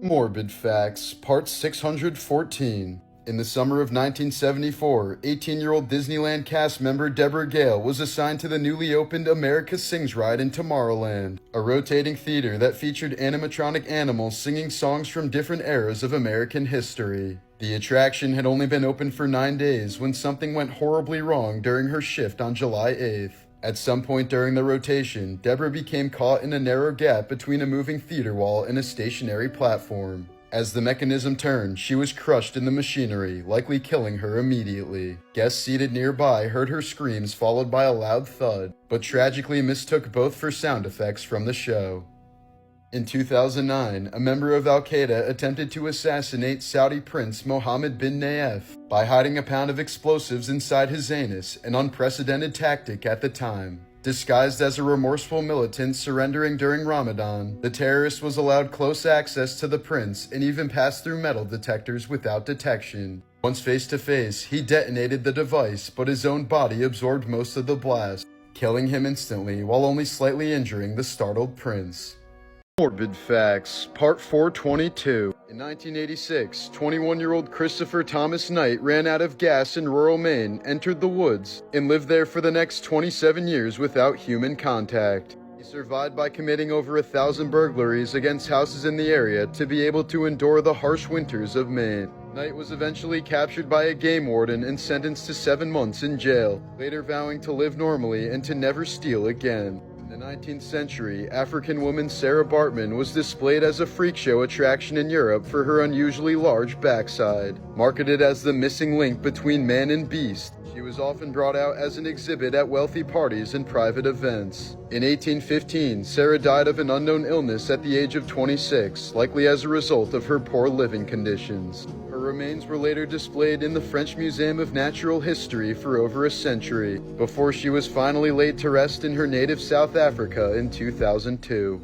Morbid Facts, Part 614. In the summer of 1974, 18-year-old Disneyland cast member Deborah Gale was assigned to the newly opened America Sings ride in Tomorrowland, a rotating theater that featured animatronic animals singing songs from different eras of American history. The attraction had only been open for 9 days when something went horribly wrong during her shift on July 8th. At some point during the rotation, Deborah became caught in a narrow gap between a moving theater wall and a stationary platform. As the mechanism turned, she was crushed in the machinery, likely killing her immediately. Guests seated nearby heard her screams followed by a loud thud, but tragically mistook both for sound effects from the show. In 2009, a member of Al-Qaeda attempted to assassinate Saudi Prince Mohammed bin Nayef by hiding a pound of explosives inside his anus, an unprecedented tactic at the time. Disguised as a remorseful militant surrendering during Ramadan, the terrorist was allowed close access to the prince and even passed through metal detectors without detection. Once face to face, he detonated the device, but his own body absorbed most of the blast, killing him instantly while only slightly injuring the startled prince. Morbid Facts, Part 422. In 1986, 21-year-old Christopher Thomas Knight ran out of gas in rural Maine, entered the woods, and lived there for the next 27 years without human contact. He survived by committing over 1,000 burglaries against houses in the area to be able to endure the harsh winters of Maine. Knight was eventually captured by a game warden and sentenced to 7 months in jail, later vowing to live normally and to never steal again. In the 19th century, African woman Sarah Bartman was displayed as a freak show attraction in Europe for her unusually large backside. Marketed as the missing link between man and beast, she was often brought out as an exhibit at wealthy parties and private events. In 1815, Sarah died of an unknown illness at the age of 26, likely as a result of her poor living conditions. Her remains were later displayed in the French Museum of Natural History for over a century, before she was finally laid to rest in her native South Africa in 2002.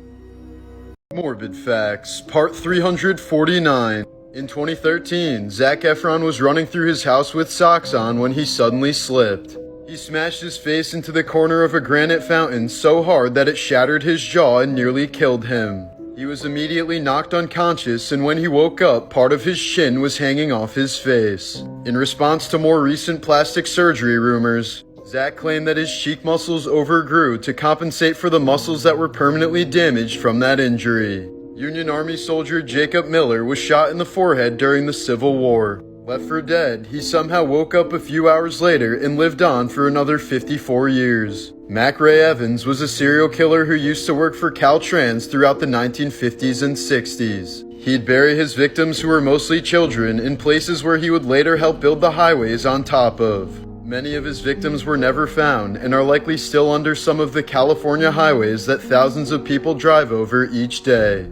Morbid Facts, Part 349. In 2013, Zac Efron was running through his house with socks on when he suddenly slipped. He smashed his face into the corner of a granite fountain so hard that it shattered his jaw and nearly killed him. He was immediately knocked unconscious, and when he woke up, part of his chin was hanging off his face. In response to more recent plastic surgery rumors, Zac claimed that his cheek muscles overgrew to compensate for the muscles that were permanently damaged from that injury. Union Army soldier Jacob Miller was shot in the forehead during the Civil War. Left for dead, he somehow woke up a few hours later and lived on for another 54 years. Mac Ray Evans was a serial killer who used to work for Caltrans throughout the 1950s and 60s. He'd bury his victims, who were mostly children, in places where he would later help build the highways on top of. Many of his victims were never found and are likely still under some of the California highways that thousands of people drive over each day.